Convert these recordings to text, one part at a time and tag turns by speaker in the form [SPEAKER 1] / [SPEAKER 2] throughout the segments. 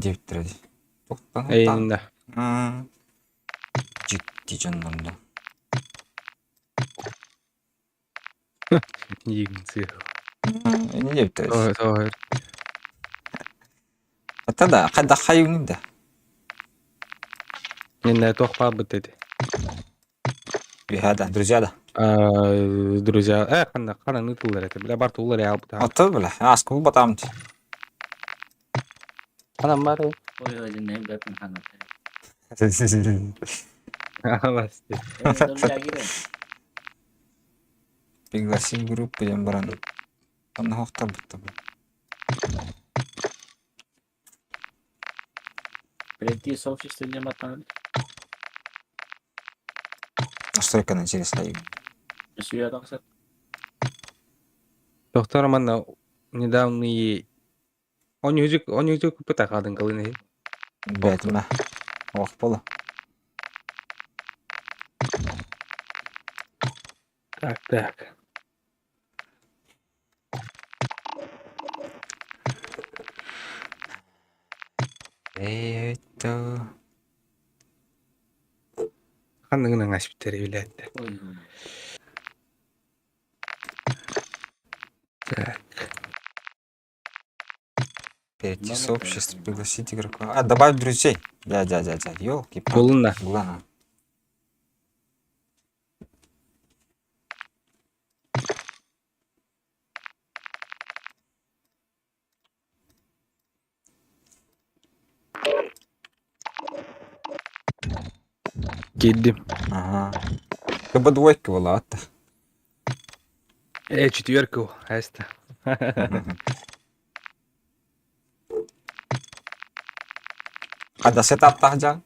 [SPEAKER 1] деп тұрады.
[SPEAKER 2] Eğiminde.
[SPEAKER 1] Ciddi canlandı.
[SPEAKER 2] Yiğin sıyır.
[SPEAKER 1] Ne деп тұрады?
[SPEAKER 2] Doğru.
[SPEAKER 1] Hatta da kada hayuni da.
[SPEAKER 2] Мен тоқпа бит dedi.
[SPEAKER 1] Бихада, друзья да.
[SPEAKER 2] Друзья, қана нытылар это. Бля, бар тулар я алып.
[SPEAKER 1] Аты бля, асқы бұл батам.
[SPEAKER 2] Анам бар.
[SPEAKER 3] Ой, не бәпін қанат.
[SPEAKER 2] Алас.
[SPEAKER 3] Друзья, кире.
[SPEAKER 1] Пригласим группу, я баран. Там нахуй будто бы.
[SPEAKER 3] Прийти в сообщество не мотали.
[SPEAKER 1] А что я интересно?
[SPEAKER 3] Сүйе тақсат.
[SPEAKER 2] Доктор мана недавний он юзик пыта кадын кылыны.
[SPEAKER 1] Бәтіме. Оқ болы.
[SPEAKER 2] Так.
[SPEAKER 1] Это...
[SPEAKER 2] Ханның ашиптери билет.
[SPEAKER 3] Ой,
[SPEAKER 2] Так.
[SPEAKER 1] Перейти в сообщество, пригласить игрока. А, добавь друзей. Да. Ёлки-палки.
[SPEAKER 2] Булына.
[SPEAKER 1] Булана.
[SPEAKER 2] Geldim.
[SPEAKER 1] Ага. Chyba двойка была, а-то.
[SPEAKER 2] Четверку. Аста.
[SPEAKER 1] Hadi setup tahacan.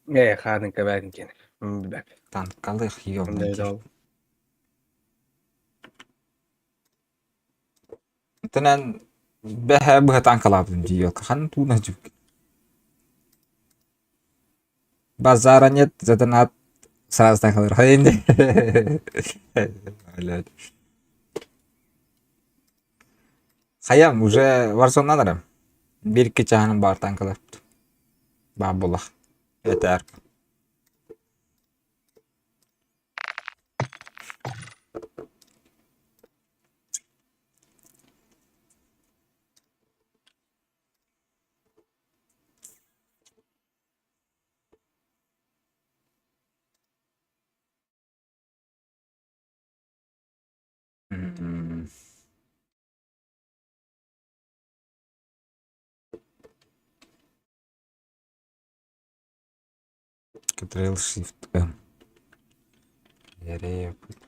[SPEAKER 2] Ханның кабадын кен. Бак.
[SPEAKER 1] Там калых ёбаный. Тенен бэхэ танкалабдым диёлка. Хан туна жук. Базара нет, задонат сразу танкалар. Хайнде. Хаям уже Warzone нарам. Bir-iki çağının бар танкалар. Бабулах. Yeter. Ctrl Shift M. Nereye yapayım?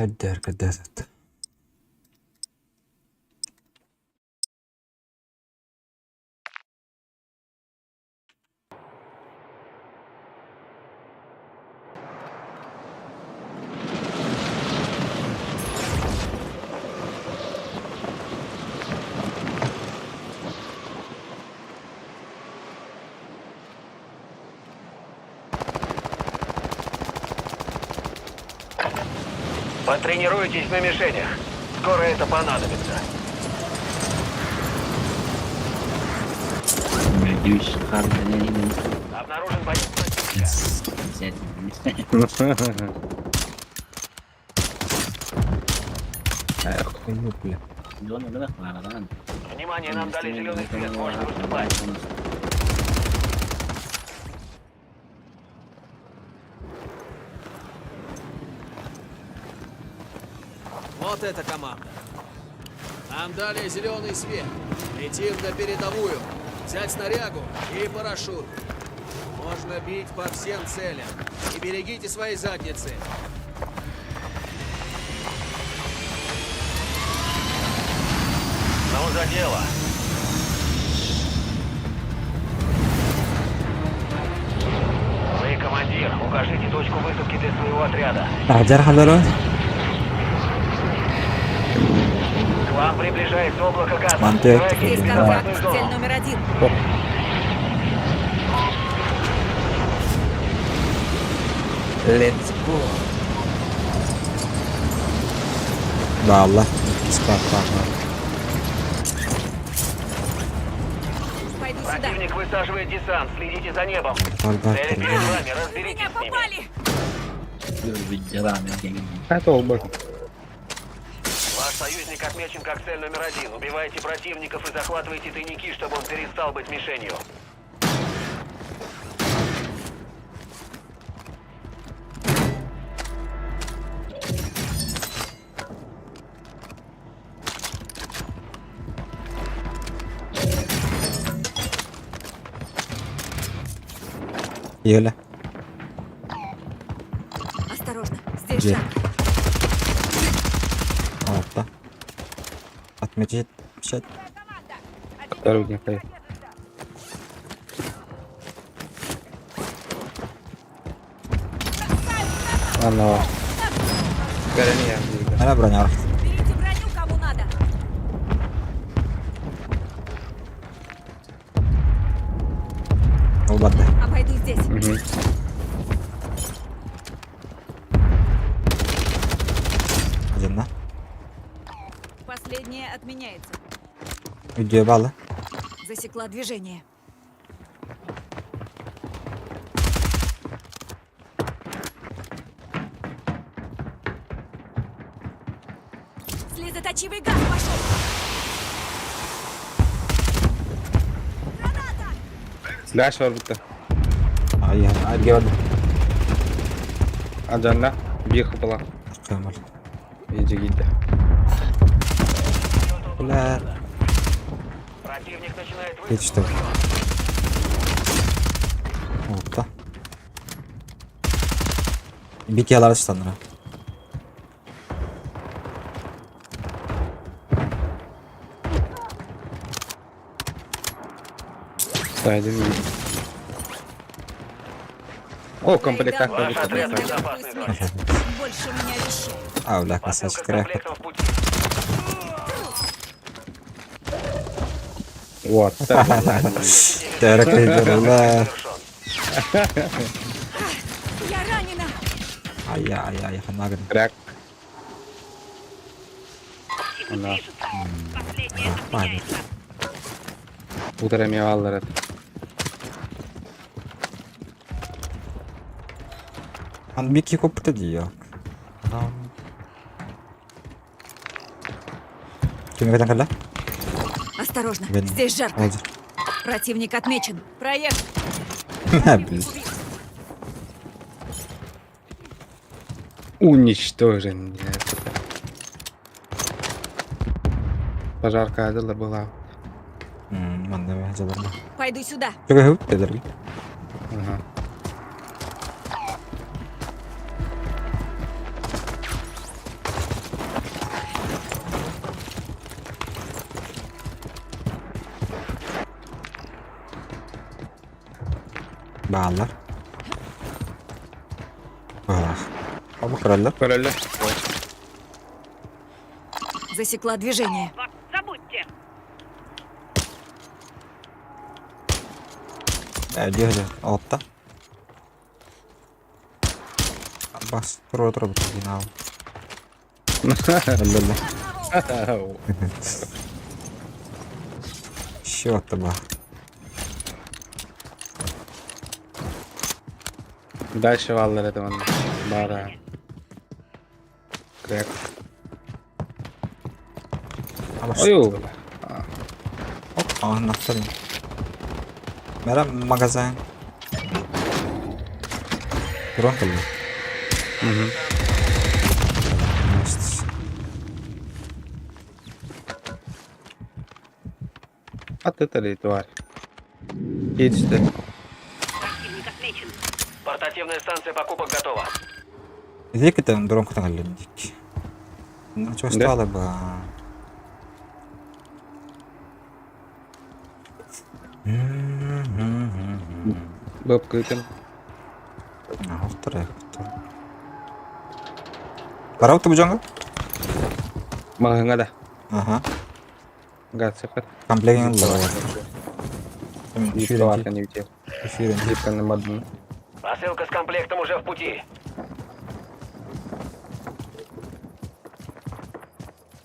[SPEAKER 1] Header كدست.
[SPEAKER 4] Потренируйтесь на мишенях. Скоро это понадобится.
[SPEAKER 3] Надеюсь, Харда не имеет.
[SPEAKER 4] Обнаружен боец противника.
[SPEAKER 3] Сядь.
[SPEAKER 1] Хуйню, бля.
[SPEAKER 3] Дон udah parah kan.
[SPEAKER 4] Внимание, нам дали зеленый свет. Можно выступать.
[SPEAKER 5] Вот эта команда. Нам дали зеленый свет. Летим на передовую. Взять снарягу и парашют. Можно бить по всем целям. И берегите свои задницы.
[SPEAKER 4] Ну, за дело. Вы, командир, укажите точку высадки для своего отряда.
[SPEAKER 1] Ajar halalo.
[SPEAKER 4] К вам приближается облако газа.
[SPEAKER 1] Мантек.
[SPEAKER 4] Собирайтесь
[SPEAKER 6] Здесь
[SPEAKER 4] в
[SPEAKER 6] контакт.
[SPEAKER 4] безопасную
[SPEAKER 6] Цель
[SPEAKER 4] зону.
[SPEAKER 6] номер 1.
[SPEAKER 1] Let's go. Да, Allah. Скатал.
[SPEAKER 6] Пойду сюда.
[SPEAKER 4] Противник высаживает десант. Следите за небом.
[SPEAKER 1] Торгар,
[SPEAKER 4] Цели перед
[SPEAKER 1] торгар.
[SPEAKER 4] вами. Разберитесь
[SPEAKER 6] Меня
[SPEAKER 4] с ними.
[SPEAKER 6] попали.
[SPEAKER 3] Jalan ya kayak gini.
[SPEAKER 2] Готов был.
[SPEAKER 4] Ваш союзник отмечен как цель номер 1. Убивайте противников и захватывайте тайники, чтобы он перестал быть мишенью.
[SPEAKER 1] Ела.
[SPEAKER 6] Осторожно. Здесь
[SPEAKER 1] Где?
[SPEAKER 6] жарко.
[SPEAKER 1] Altta. Atmayacak. Şey.
[SPEAKER 2] Осторожнее, стоит. Оно. Горение.
[SPEAKER 1] Ana bronja.
[SPEAKER 6] Берите броню, кому надо.
[SPEAKER 1] Olmadı.
[SPEAKER 6] Обойду здесь.
[SPEAKER 2] Угу.
[SPEAKER 1] Canına.
[SPEAKER 6] Последнее отменяется.
[SPEAKER 1] Videoya bağlı.
[SPEAKER 6] Засекла движение. Слезоточивый газ пошел.
[SPEAKER 2] Flash var bitti.
[SPEAKER 1] Ay ay. Ay gördüm.
[SPEAKER 2] Ajanla. Bir kıpıla.
[SPEAKER 1] Kemal.
[SPEAKER 2] İyice gitti.
[SPEAKER 1] Ulan.
[SPEAKER 4] Противник начинает
[SPEAKER 1] Yetiştim. Altta. Bir kere alırız sanırım.
[SPEAKER 2] Saydım iyi. О, комплект так
[SPEAKER 4] Ваш отряд в
[SPEAKER 2] будет.
[SPEAKER 4] безопасной зоне.
[SPEAKER 6] Больше у меня вещей.
[SPEAKER 1] Avla
[SPEAKER 4] Посылка
[SPEAKER 1] kasas
[SPEAKER 4] с
[SPEAKER 1] kırık.
[SPEAKER 4] комплектом в пути.
[SPEAKER 2] Вот.
[SPEAKER 1] Terak ediyor ulan.
[SPEAKER 4] Завершен.
[SPEAKER 6] Я ранена.
[SPEAKER 1] Ay ay ay. Hanagın.
[SPEAKER 2] Крак. Она.
[SPEAKER 1] Hadi.
[SPEAKER 2] Утрами аллары.
[SPEAKER 1] Han bir iki koptu diyor. Adam. Kimi kadar kala?
[SPEAKER 6] Осторожно.
[SPEAKER 1] Блин.
[SPEAKER 6] Здесь жарко.
[SPEAKER 1] Oldu.
[SPEAKER 6] Противник отмечен. Проехали.
[SPEAKER 1] Ne bileyim.
[SPEAKER 2] Уничтожен. Пожарка adil была.
[SPEAKER 1] Ben de bence
[SPEAKER 6] Пойду сюда.
[SPEAKER 1] Çok hızlı dedim.
[SPEAKER 2] Ага.
[SPEAKER 1] Bağlar. Ah. Ama krallar.
[SPEAKER 2] Король.
[SPEAKER 6] Засекла движение.
[SPEAKER 1] Diyor hadi. Altta. Bas. Dur dur dur. Yine al. Lalle. Şey attı bak.
[SPEAKER 2] Дальше валлар это вон. Бара. Крек. Ою.
[SPEAKER 1] О, нафталин. Мера магазин. Дрон кылды.
[SPEAKER 2] От это ли тварь? Едешь ты.
[SPEAKER 4] Портативная станция покупок готова.
[SPEAKER 1] Иди-ка там дрон кылды. Ну что
[SPEAKER 2] Да?
[SPEAKER 1] стало бы?
[SPEAKER 2] Боб крытым.
[SPEAKER 1] Вторая. Пора у жонга?
[SPEAKER 2] Магanga да.
[SPEAKER 1] Ага.
[SPEAKER 2] Гад сепет.
[SPEAKER 1] Комплектин лава.
[SPEAKER 2] Витроват не витер.
[SPEAKER 1] Эфирин.
[SPEAKER 2] Зипка на модну.
[SPEAKER 4] Посылка с комплектом уже в пути.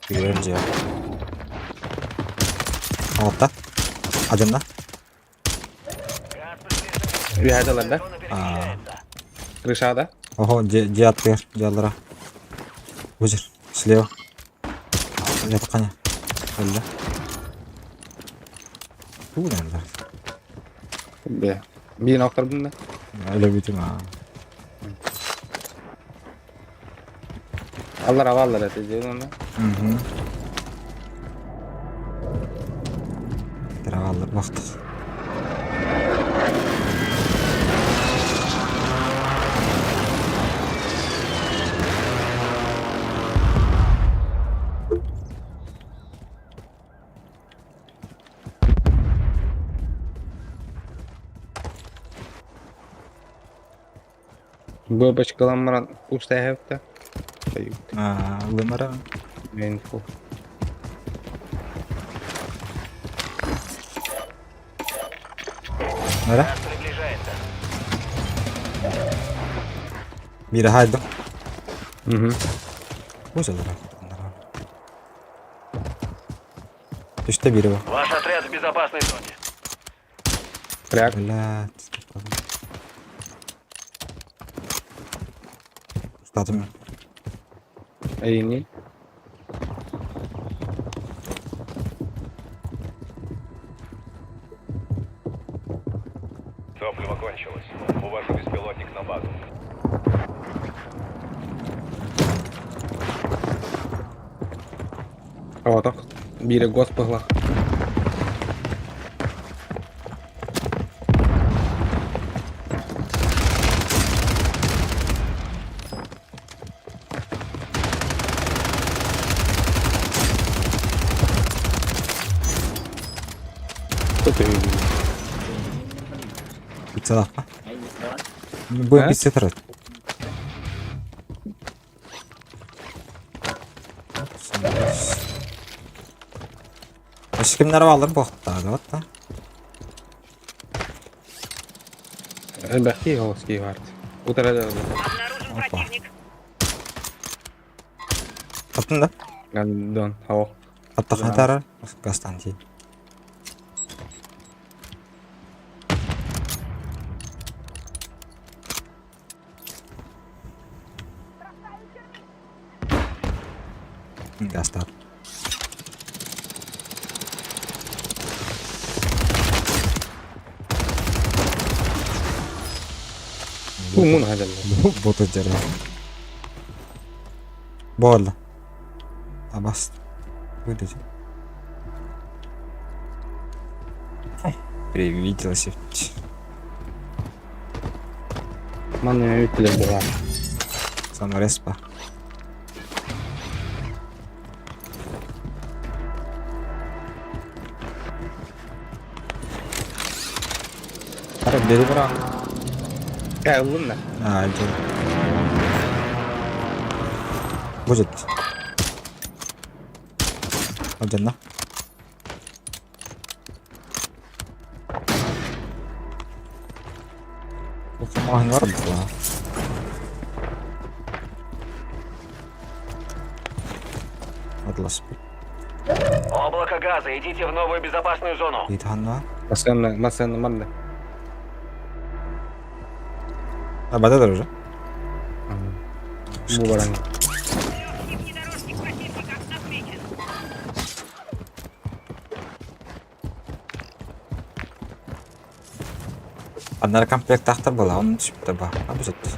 [SPEAKER 1] Güvence. Altta. Acında.
[SPEAKER 2] Üyadalar da.
[SPEAKER 4] Зона перемещается.
[SPEAKER 2] Крышада.
[SPEAKER 1] Ого, диат бер, диалара. Бузер, слева. Жатқаны. Öldü. Bu ne lan?
[SPEAKER 2] Бе. Bir nokta bunda.
[SPEAKER 1] Öyle bütün ha.
[SPEAKER 2] Allah havalar edeceğiz onu.
[SPEAKER 1] Hı. Teravallar baktık.
[SPEAKER 2] Бабочкаламран устаевта.
[SPEAKER 1] Лымара.
[SPEAKER 2] Инфу.
[SPEAKER 1] Nere?
[SPEAKER 4] Газ приближается.
[SPEAKER 1] Biri haydi.
[SPEAKER 2] Угу.
[SPEAKER 1] Güzel olarak. Düşte biri var.
[SPEAKER 4] Ваш отряд в безопасной зоне.
[SPEAKER 2] Кряк.
[SPEAKER 1] Блядь. Устатым.
[SPEAKER 2] Ейни.
[SPEAKER 7] Топливо кончилось. Увожу беспилотник на базу.
[SPEAKER 2] О, так. Біля госпогла. Хто ти?
[SPEAKER 1] Пиццелах.
[SPEAKER 3] Ahí está.
[SPEAKER 1] Будем пиццы трать. Hiç kimler alır bu hatta da.
[SPEAKER 2] Бахи голоски варт. Утра
[SPEAKER 1] Опа. Attın da.
[SPEAKER 2] Гандон. Хау.
[SPEAKER 1] Hatta kadar gastan değil. Gastar.
[SPEAKER 2] Умун хадал.
[SPEAKER 1] Botu cerrah. Bu oldu. Abas. Buydu. Привиделся.
[SPEAKER 2] Маны үтілер була.
[SPEAKER 1] Самореспа. Ara biri bırak.
[SPEAKER 2] Кәй ұлын да.
[SPEAKER 1] Aldı. Будет. Acında. Bu kemahin var mı bu? Atlas.
[SPEAKER 4] Облако газа, идите в новую безопасную зону.
[SPEAKER 1] Bir tane daha.
[SPEAKER 2] Масаны манда.
[SPEAKER 1] Abadadır уже.
[SPEAKER 2] Bu barang.
[SPEAKER 1] Одна комплект ахта была, он düşüp de bak. Abi zıttı.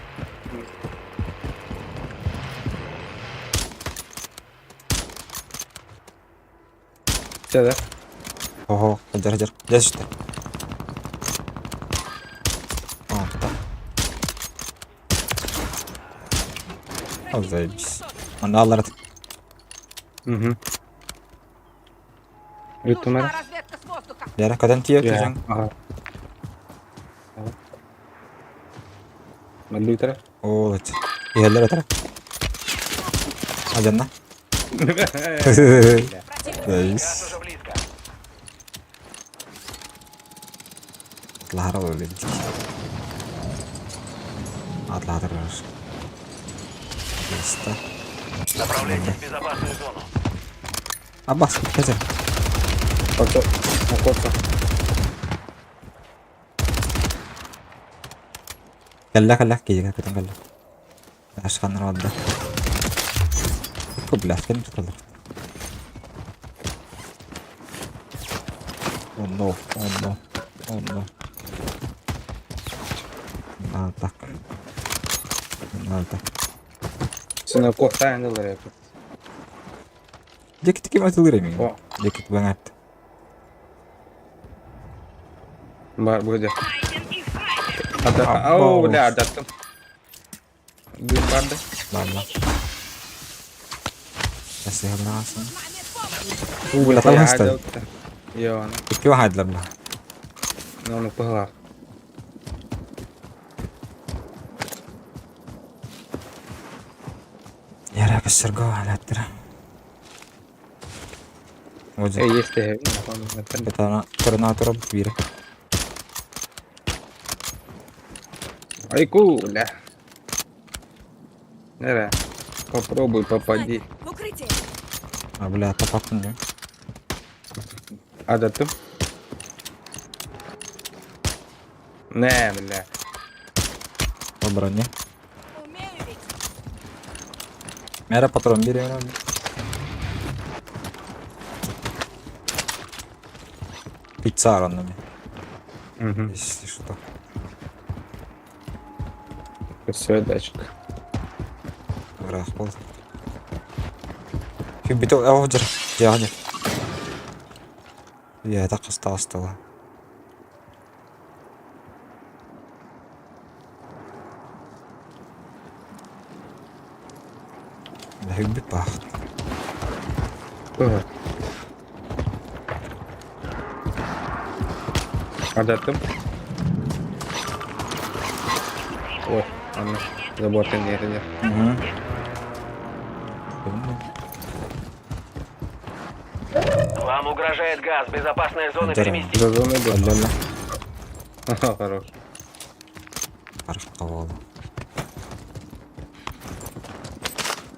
[SPEAKER 2] Şöyle.
[SPEAKER 1] Ого, hajar hajar. Gel işte. Вот так. О, заебись. Он алар.
[SPEAKER 2] Hı. Yuttum ben.
[SPEAKER 6] разведка с воздуха.
[SPEAKER 1] Yara kadın tiyo
[SPEAKER 2] Ya.
[SPEAKER 1] tüzün.
[SPEAKER 2] Aha. Mandi taraf.
[SPEAKER 1] Oo, evet. Yerler atar. Hadi lan.
[SPEAKER 4] Газ
[SPEAKER 1] Заебись.
[SPEAKER 4] уже близко.
[SPEAKER 1] Atlahara öyle. Atladır. İşte.
[SPEAKER 4] Направляйтесь в безопасную зону.
[SPEAKER 1] Abbas keser.
[SPEAKER 2] Foto. Foto.
[SPEAKER 1] Kalla giyecek hakikaten kalla. Aşkanlar vardı. Çok laf benim tutalım. Oh no, oh no, oh no. Tak. Tak.
[SPEAKER 2] Sina korktan da var.
[SPEAKER 1] Ceket kim atılır emin?
[SPEAKER 2] O.
[SPEAKER 1] Ceket banget.
[SPEAKER 2] Бар burada. Ada.
[SPEAKER 1] Apa?
[SPEAKER 2] Oh, udah ada tuh. Belum ada.
[SPEAKER 1] Lama. Kasih langsung.
[SPEAKER 2] Udah
[SPEAKER 1] tahu,
[SPEAKER 2] ada.
[SPEAKER 1] Ustaz.
[SPEAKER 2] Iya,
[SPEAKER 1] İki vahat lama.
[SPEAKER 2] nono pahala.
[SPEAKER 1] Yara besar gua alat. Wajah.
[SPEAKER 2] Есть я.
[SPEAKER 1] Это координатора бира.
[SPEAKER 2] Айку, бля. Нера. Попробуй попади.
[SPEAKER 6] В укрытие.
[SPEAKER 1] А, бля, тапак не.
[SPEAKER 2] Ada tuh. Не, бля.
[SPEAKER 1] По броне.
[SPEAKER 6] Умею ведь.
[SPEAKER 1] Мера патрон бери. Пицца ранами,
[SPEAKER 2] Угу.
[SPEAKER 1] если что.
[SPEAKER 2] Все, датчик.
[SPEAKER 1] Враг был. Кюбиту аудер. Yani. Ya da kasta hastala. بحب البحر.
[SPEAKER 2] Ada tuh. Ой, она забота не это.
[SPEAKER 1] Угу.
[SPEAKER 4] Вам угрожает газ. Безопасная зона
[SPEAKER 1] Здорово.
[SPEAKER 4] переместить.
[SPEAKER 2] За зоной был.
[SPEAKER 1] Алло.
[SPEAKER 2] Ага, хорош.
[SPEAKER 1] Farklı oldu.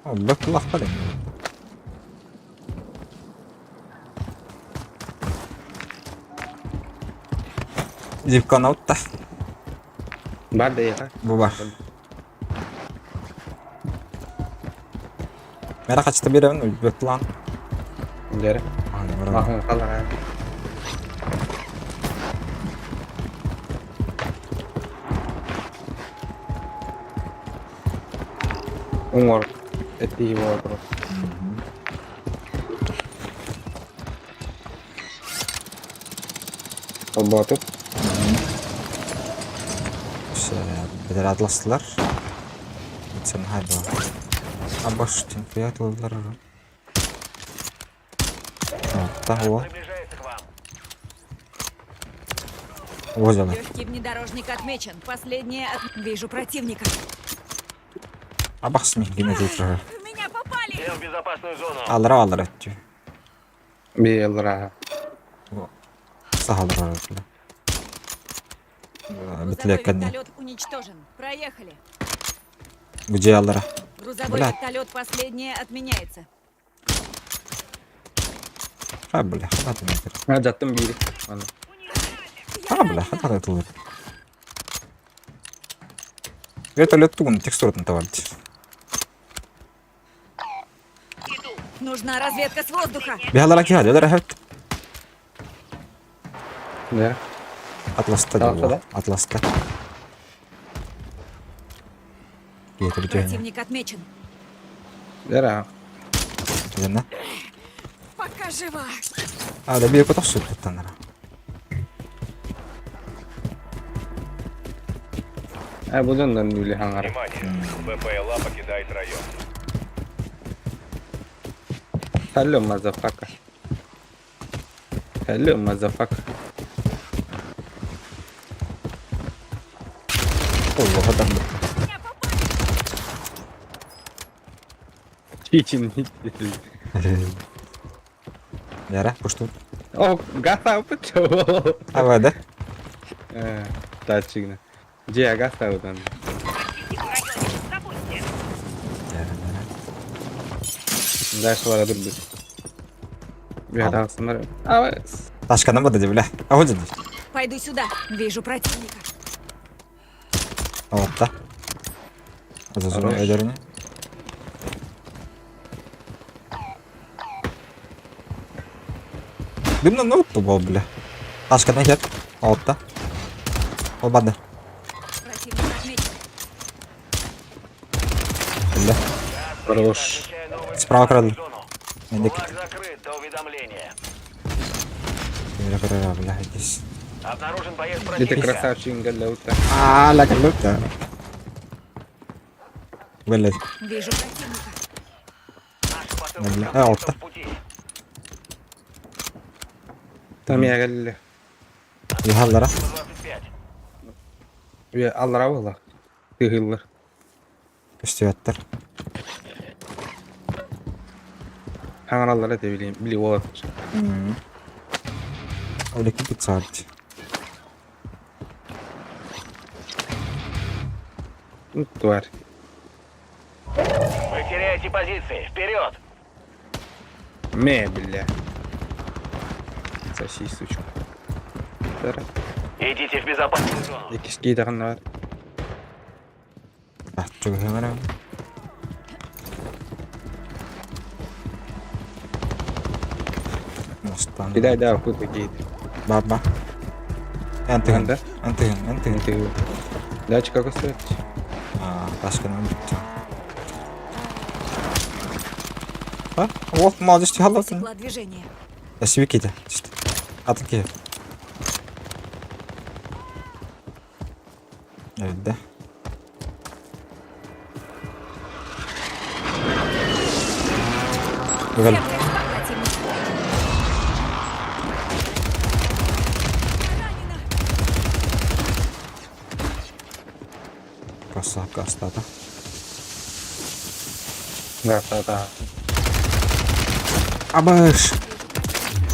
[SPEAKER 1] Bak Allah kalem. Zipkan out.
[SPEAKER 2] Bada ya kan?
[SPEAKER 1] Bu var. Merak açtı bir evin bir plan.
[SPEAKER 2] Jare.
[SPEAKER 1] Hadi bırak.
[SPEAKER 2] Mahal kalah. Umur. Eti war bro. Kalbatı.
[SPEAKER 1] Bedel atlastılar. Sen haydi. Ama şu fiyat oldular. Там его.
[SPEAKER 4] Приближается к вам.
[SPEAKER 1] Вот она.
[SPEAKER 6] Легкий внедорожник отмечен. Последнее Вижу противника.
[SPEAKER 1] А бах смех генетика.
[SPEAKER 6] В меня попали.
[SPEAKER 4] Всем в безопасную зону.
[SPEAKER 1] Alır etti.
[SPEAKER 2] Bir yıl rahat.
[SPEAKER 1] Sağlar etti.
[SPEAKER 6] Грузовой
[SPEAKER 1] Битлekkenni.
[SPEAKER 6] вертолет уничтожен. Проехали.
[SPEAKER 1] Где alır?
[SPEAKER 6] Грузовой
[SPEAKER 1] Блядь.
[SPEAKER 6] вертолет последнее отменяется.
[SPEAKER 1] Ha bile. Hadi ne kadar.
[SPEAKER 2] Ha jattım biri. Mana?
[SPEAKER 1] Ha bile. Hadi atılır. Вертолетту bunu текстуратын табарды.
[SPEAKER 6] Нужна разведка с воздуха.
[SPEAKER 1] Бихалара ки хады, öder hep.
[SPEAKER 2] Да.
[SPEAKER 1] Атласта
[SPEAKER 2] Tamam,
[SPEAKER 1] diyor.
[SPEAKER 2] tamam.
[SPEAKER 1] Атласта. Getireceğim.
[SPEAKER 6] Противник отмечен.
[SPEAKER 2] Да.
[SPEAKER 1] Yanına.
[SPEAKER 6] Пока жива.
[SPEAKER 1] Ada bir kutu su tutanlara.
[SPEAKER 2] Buradan da nüli hangar.
[SPEAKER 7] Внимание! БПЛА покидает район.
[SPEAKER 2] Hello motherfucker. Hello motherfucker.
[SPEAKER 1] Allah adam.
[SPEAKER 2] Чичин.
[SPEAKER 1] Yara, пушту.
[SPEAKER 2] О, гаса почему?
[SPEAKER 1] Havada.
[SPEAKER 2] Тачигна. Где гаса удан? Дальше lara dur bir. Bir adam sınır. Evet.
[SPEAKER 1] Taşkana mı dedi bile? Ahu dedi.
[SPEAKER 6] Пойду сюда. Вижу противника.
[SPEAKER 1] Altta. Azazunu
[SPEAKER 2] Хорош.
[SPEAKER 1] ederini. Bilmem ne oldu bu bile. Taşkana gel. Altta. Olmadı.
[SPEAKER 6] Противник отмечен.
[SPEAKER 1] Bile.
[SPEAKER 2] Хорош.
[SPEAKER 4] Отмечаю новую
[SPEAKER 1] Справа крадли.
[SPEAKER 4] зону.
[SPEAKER 1] Mendeki.
[SPEAKER 4] Флаг закрыт до уведомления.
[SPEAKER 1] Bile kırıyor bile. Herkes.
[SPEAKER 4] Обнаружен боец
[SPEAKER 2] Где ты
[SPEAKER 4] противника.
[SPEAKER 2] красавчик галаута?
[SPEAKER 1] Aaa la kalıp da. Böyle.
[SPEAKER 6] Вижу противника.
[SPEAKER 4] Наши посылки
[SPEAKER 1] Нормально.
[SPEAKER 4] конфликта
[SPEAKER 1] Алта.
[SPEAKER 4] в пути.
[SPEAKER 2] Там я галли.
[SPEAKER 1] Yihallara.
[SPEAKER 4] 125.
[SPEAKER 2] Ve Allah Allah. Tığılır.
[SPEAKER 1] Üstüvetler.
[SPEAKER 2] Hangar Allah'a da bileyim. Bili olur.
[SPEAKER 1] Öyle ki bir saat.
[SPEAKER 2] Тварь.
[SPEAKER 4] Вы теряете позиции. Вперед!
[SPEAKER 2] Бля. Соси, сучка. Дара.
[SPEAKER 4] Идите в безопасную зону.
[SPEAKER 2] İkiz giydiğin var.
[SPEAKER 1] Ah çok hemen hemen. Mostan.
[SPEAKER 2] Bir daha kutu giydi.
[SPEAKER 1] Baba. Ентігін.
[SPEAKER 2] Anda.
[SPEAKER 1] Ентігін.
[SPEAKER 2] Датчик как стоит?
[SPEAKER 1] Taşkına bitti. Ha? Oh, молодец, hallasın.
[SPEAKER 6] Засекла движение.
[SPEAKER 1] Ya sivik de işte. Atın ki. Evet de. Güzel.
[SPEAKER 6] Всем креста противника. Ранена.
[SPEAKER 1] Kasta da.
[SPEAKER 2] Да.
[SPEAKER 1] Абаш.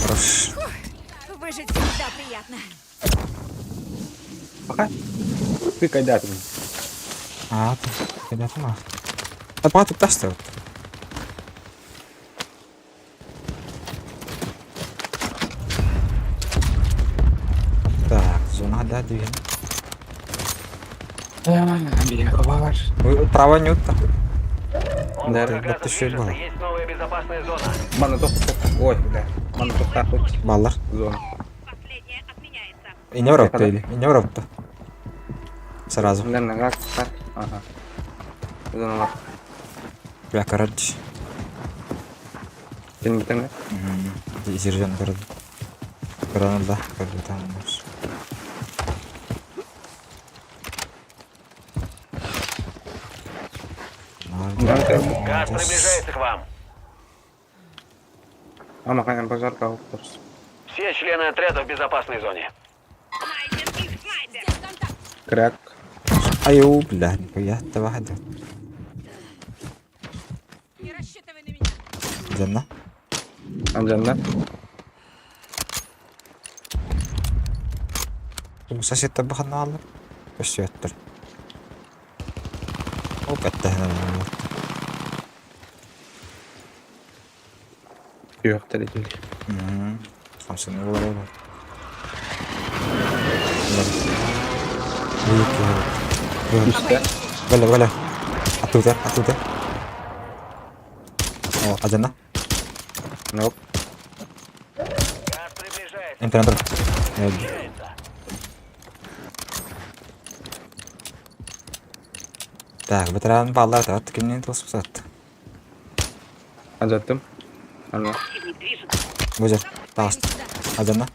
[SPEAKER 1] Хорош.
[SPEAKER 6] Выжить всегда приятно.
[SPEAKER 2] Пока. Ты когда ты?
[SPEAKER 1] Ты. Куда ты мах? А пока ты тестил. Так, зона да, две. Права нюта.
[SPEAKER 4] Он
[SPEAKER 2] Да,
[SPEAKER 4] врага
[SPEAKER 1] вот еще и
[SPEAKER 4] движется.
[SPEAKER 1] было.
[SPEAKER 4] Есть новая безопасная зона.
[SPEAKER 2] Бана топ. Ой, бля. Бана топ так вот.
[SPEAKER 1] Баллар.
[SPEAKER 2] Зона.
[SPEAKER 1] И не враг или? И не враг-то. Сразу.
[SPEAKER 2] Наверное, как так. Ага. Зона var.
[SPEAKER 1] Бля, короче.
[SPEAKER 2] Senin bir tane.
[SPEAKER 1] Зержан кырды. Кыраны да, кырды там.
[SPEAKER 4] Газ приближается к вам.
[SPEAKER 2] Ama kanka pazar kalkıyoruz.
[SPEAKER 4] Все члены отряда в безопасной зоне.
[SPEAKER 2] Крак.
[SPEAKER 1] Аю, бля, нихуя, это واحد.
[SPEAKER 6] Не рассчитывай на меня.
[SPEAKER 1] Жанна.
[SPEAKER 2] Amcandan.
[SPEAKER 1] Bu sesi tabi xana alır. Gösteriyor. O kadar hına.
[SPEAKER 2] Yok dedi.
[SPEAKER 1] Hamsını olur olur. Büyük ya.
[SPEAKER 2] Üstte.
[SPEAKER 1] Валя. Оттуда. О, один на.
[SPEAKER 2] Ноп.
[SPEAKER 4] Газ приближается.
[SPEAKER 1] Enter. Так, ветеран баллар да kimden тосып сатты.
[SPEAKER 2] Азаттым. Алма.
[SPEAKER 1] Бузер. Таст. Один на.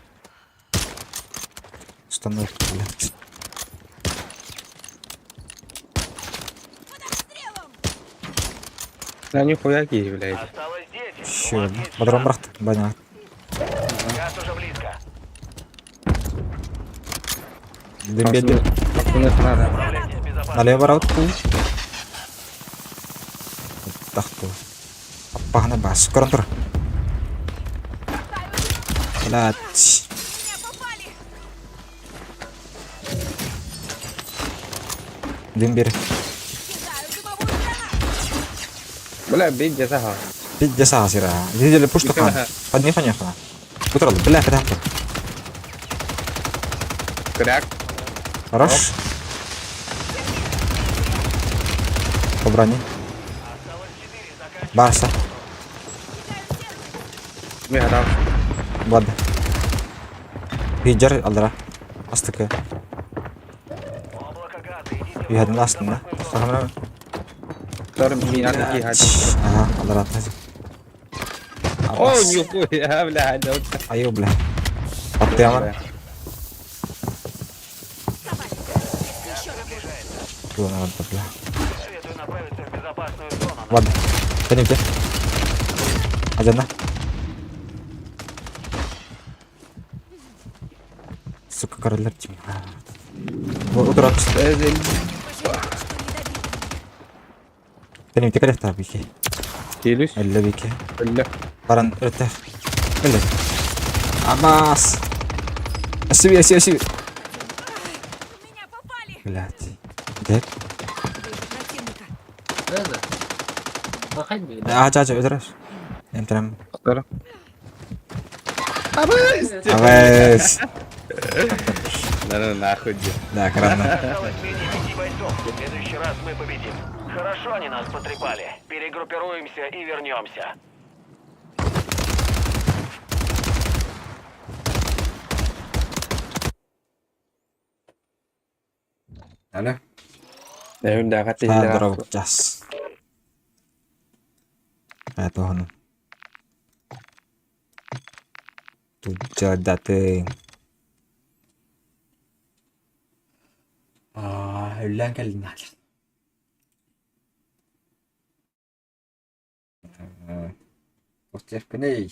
[SPEAKER 1] Установка, блядь.
[SPEAKER 2] Да нихуя ки, блядь.
[SPEAKER 4] Осталось 10.
[SPEAKER 1] Еще
[SPEAKER 4] У вас
[SPEAKER 1] одна.
[SPEAKER 4] есть
[SPEAKER 1] Бодром
[SPEAKER 4] шанс.
[SPEAKER 1] брахт. Баня.
[SPEAKER 4] Газ уже близко.
[SPEAKER 1] Дембель.
[SPEAKER 2] Пацаны, надо.
[SPEAKER 4] Управление безопасности.
[SPEAKER 1] Налево ворот. Тахту. Погнали бас. Скоро тур. Блядь.
[SPEAKER 6] Меня попали!
[SPEAKER 1] Дембель.
[SPEAKER 6] Кидаю дымовую гранату!
[SPEAKER 2] Бля, бить где-то ха.
[SPEAKER 1] Пиздец сира. Видели пушту хан. Подни фанеха. Утрал. Бля, когда там.
[SPEAKER 2] Кряк.
[SPEAKER 1] Хорош. По броне. Барса.
[SPEAKER 2] Мехрам.
[SPEAKER 1] Бад. Хиджар алдыра. Астыкы.
[SPEAKER 4] Облако газа. Идите
[SPEAKER 1] Үй хадын астында. Сахамра.
[SPEAKER 2] Тор меня такие хотят.
[SPEAKER 1] Ага, алдыра атназы.
[SPEAKER 2] О, нихуя, блядь. вот так.
[SPEAKER 1] Айо, бля. Атты аман.
[SPEAKER 6] Еще работает.
[SPEAKER 1] Клона вадда, бля.
[SPEAKER 4] Советую направиться в безопасную зону.
[SPEAKER 1] Вадда. Тенемте. Аджана. Сука, королер тим. Утырат.
[SPEAKER 2] Эзель.
[SPEAKER 6] Пожалею, что не добил.
[SPEAKER 1] Тенемте керехта бики.
[SPEAKER 2] Келюсь.
[SPEAKER 1] Элле бики.
[SPEAKER 2] Бля.
[SPEAKER 1] Баран өтті. Элле. Амас. Асиби.
[SPEAKER 6] Меня попали!
[SPEAKER 1] Блядь. Дек.
[SPEAKER 6] Вижу противника.
[SPEAKER 3] Это. Проходи, блин.
[SPEAKER 1] Ача, өтіраш. Эмтерем.
[SPEAKER 2] Тор.
[SPEAKER 1] Авэс.
[SPEAKER 2] Да нахуй. где.
[SPEAKER 1] Да, кранно.
[SPEAKER 4] Осталось менее 5 бойцов. В следующий раз мы победим. Хорошо они нас потрепали. Перегруппируемся и вернемся.
[SPEAKER 1] Алло.
[SPEAKER 2] Ya udah kata
[SPEAKER 1] Ah,
[SPEAKER 2] hilang.
[SPEAKER 1] drop jas. Tuhan. Tujuh dateng. Ulang kali nak. Poster kene.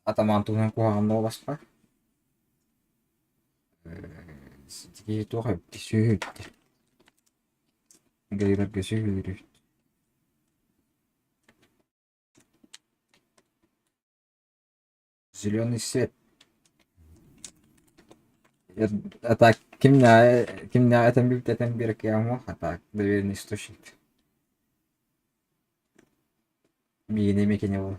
[SPEAKER 1] Atamantuhan ko ang novas pa. Sige ito kayo. Tisühüt. Gayret gesühüt. Зеленый свет. Это кимня это бит это бирки ама атак доверенный источник. Мини мекене бол.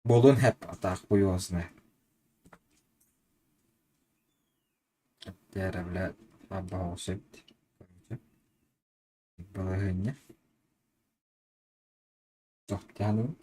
[SPEAKER 1] Болун хеп атак буйозна. Дера бля абаусет. Балагыня. Жоқ, тяну.